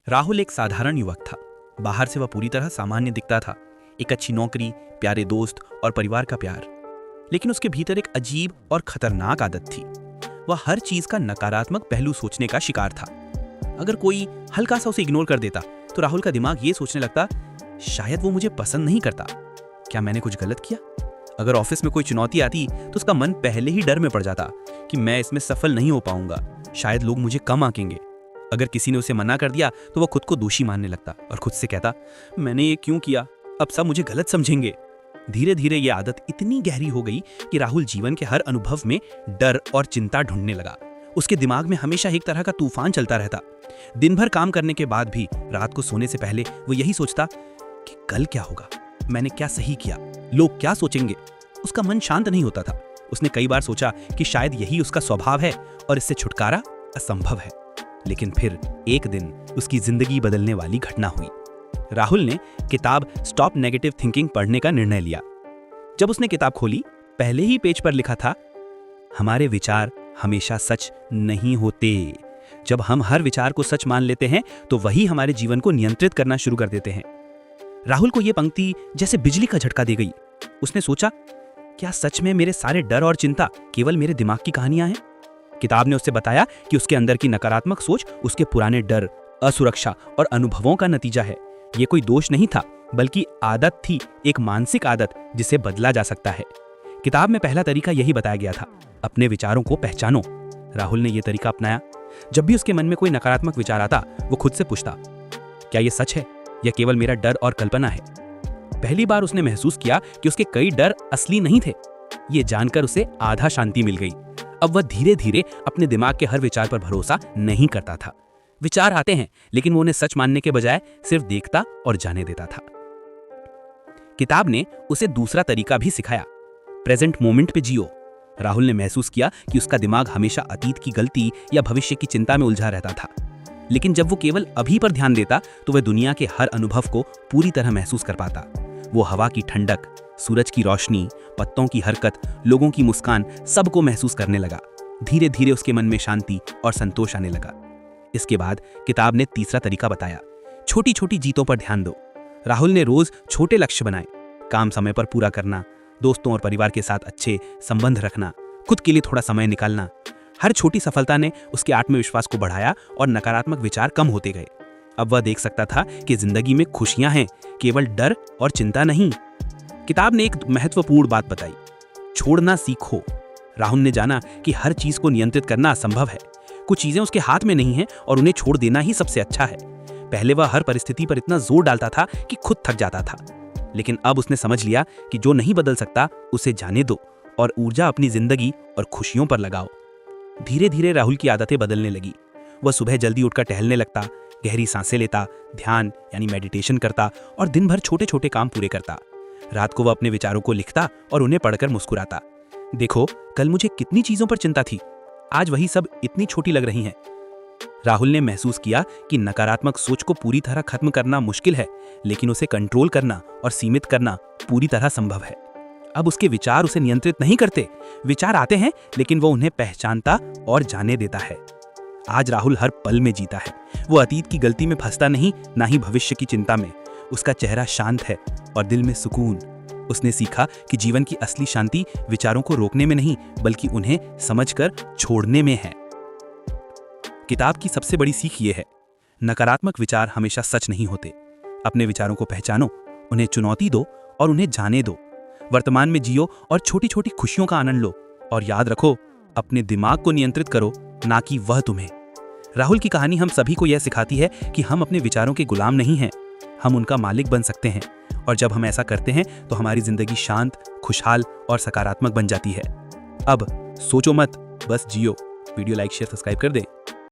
राहुल एक साधारण युवक था। बाहर से वह पूरी तरह सामान्य दिखता था। एक अच्छी नौकरी, प्यारे दोस्त और परिवार का प्यार। लेकिन उसके भीतर एक अजीब और खतरनाक आदत थी। वह हर चीज का नकारात्मक पहलू सोचने का शिकार था। अगर कोई हल्का सा उसे इग्नोर कर देता तो राहुल का दिमाग ये सोचने लगता, शायद वो मुझे पसंद नहीं करता। क्या मैंने कुछ गलत किया? अगर ऑफिस में कोई चुनौती आती तो उसका मन पहले ही डर में पड़ जाता कि मैं इसमें सफल नहीं हो पाऊंगा, शायद लोग मुझे कम आंकेंगे। अगर किसी ने उसे मना कर दिया तो वह खुद को दोषी मानने लगता और खुद से कहता, मैंने ये क्यों किया, अब सब मुझे गलत समझेंगे। धीरे धीरे ये आदत इतनी गहरी हो गई कि राहुल जीवन के हर अनुभव में डर और चिंता ढूंढने लगा। उसके दिमाग में हमेशा एक तरह का तूफान चलता रहता। दिन भर काम करने के बाद भी रात को सोने से पहले वो यही सोचता कि कल क्या होगा, मैंने क्या सही किया, लोग क्या सोचेंगे। उसका मन शांत नहीं होता था। उसने कई बार सोचा कि शायद यही उसका स्वभाव है और इससे छुटकारा असंभव है। लेकिन फिर एक दिन उसकी जिंदगी बदलने वाली घटना हुई। राहुल ने किताब स्टॉप नेगेटिव थिंकिंग पढ़ने का निर्णय लिया। जब उसने किताब खोली, पहले ही पेज पर लिखा था, हमारे विचार हमेशा सच नहीं होते। जब हम हर विचार को सच मान लेते हैं तो वही हमारे जीवन को नियंत्रित करना शुरू कर देते हैं। राहुल को यह पंक्ति जैसे बिजली का झटका दे गई। उसने सोचा, क्या सच में मेरे सारे डर और चिंता केवल मेरे दिमाग की कहानियां हैं? किताब ने उससे बताया कि उसके अंदर की नकारात्मक सोच उसके पुराने डर, असुरक्षा और अनुभवों का नतीजा है। ये कोई दोष नहीं था, बल्कि आदत थी, एक मानसिक आदत जिसे बदला जा सकता है। किताब में पहला तरीका यही बताया गया था, अपने विचारों को पहचानो। राहुल ने यह तरीका अपनाया। जब भी उसके मन में कोई नकारात्मक विचार आता, वो खुद से पूछता, क्या यह सच है या केवल मेरा डर और कल्पना है? पहली बार उसने महसूस किया कि उसके कई डर असली नहीं थे। ये जानकर उसे आधा शांति मिल गई। अब वह धीरे धीरे अपने दिमाग के हर विचार पर भरोसा नहीं करता था। विचार आते हैं, लेकिन वो उन्हें सच मानने के बजाय सिर्फ देखता और जाने देता था। किताब ने उसे दूसरा तरीका भी सिखाया, प्रेजेंट मोमेंट पे जियो। राहुल ने महसूस किया कि उसका दिमाग हमेशा अतीत की गलती या भविष्य की चिंता में उलझा रहता था। लेकिन जब वो केवल अभी पर ध्यान देता तो वह दुनिया के हर अनुभव को पूरी तरह महसूस कर पाता। वो हवा की ठंडक, सूरज की रोशनी, पत्तों की हरकत, लोगों की मुस्कान, सबको महसूस करने लगा। धीरे धीरे उसके मन में शांति और संतोष आने लगा। इसके बाद किताब ने तीसरा तरीका बताया, छोटी छोटी जीतों पर ध्यान दो। राहुल ने रोज छोटे लक्ष्य बनाए, काम समय पर पूरा करना, दोस्तों और परिवार के साथ अच्छे संबंध रखना, खुद के लिए थोड़ा समय निकालना। हर छोटी सफलता ने उसके आत्मविश्वास को बढ़ाया और नकारात्मक विचार कम होते गए। अब वह देख सकता था कि जिंदगी में खुशियां हैं, केवल डर और चिंता नहीं। किताब ने एक महत्वपूर्ण बात बताई, छोड़ना सीखो। राहुल ने जाना कि हर चीज को नियंत्रित करना असंभव है। कुछ चीजें उसके हाथ में नहीं हैं और उन्हें छोड़ देना ही सबसे अच्छा है। पहले वह हर परिस्थिति पर इतना जोर डालता था कि खुद थक जाता था। लेकिन अब उसने समझ लिया कि जो नहीं बदल सकता उसे जाने दो और ऊर्जा अपनी जिंदगी और खुशियों पर लगाओ। धीरे धीरे राहुल की आदतें बदलने लगी। वह सुबह जल्दी उठकर टहलने लगता, गहरी सांसें लेता, ध्यान यानी मेडिटेशन करता और दिन भर छोटे छोटे काम पूरे करता। रात को वह अपने विचारों को लिखता और उन्हें पढ़कर मुस्कुराता। देखो, कल मुझे कितनी चीजों पर चिंता थी, आज वही सब इतनी छोटी लग रही हैं। राहुल ने महसूस किया कि नकारात्मक सोच को पूरी तरह खत्म करना मुश्किल है, लेकिन उसे कंट्रोल करना और सीमित करना पूरी तरह संभव है। अब उसके विचार उसे नियंत्रित नहीं करते। विचार आते हैं, लेकिन वो उन्हें पहचानता और जाने देता है। आज राहुल हर पल में जीता है। वो अतीत की गलती में फंसता नहीं, ना ही भविष्य की चिंता में। उसका चेहरा शांत है और दिल में सुकून। उसने सीखा कि जीवन की असली शांति विचारों को रोकने में नहीं, बल्कि उन्हें समझकर छोड़ने में है। किताब की सबसे बड़ी सीख ये है, नकारात्मक विचार हमेशा सच नहीं होते। अपने विचारों को पहचानो, उन्हें चुनौती दो और उन्हें जाने दो। वर्तमान में जियो और छोटी छोटी खुशियों का आनंद लो। और याद रखो, अपने दिमाग को नियंत्रित करो, ना कि वह तुम्हें। राहुल की कहानी हम सभी को यह सिखाती है कि हम अपने विचारों के गुलाम नहीं हैं, हम उनका मालिक बन सकते हैं। और जब हम ऐसा करते हैं तो हमारी जिंदगी शांत, खुशहाल और सकारात्मक बन जाती है। अब सोचो मत, बस जियो। वीडियो लाइक, शेयर, सब्सक्राइब कर दें।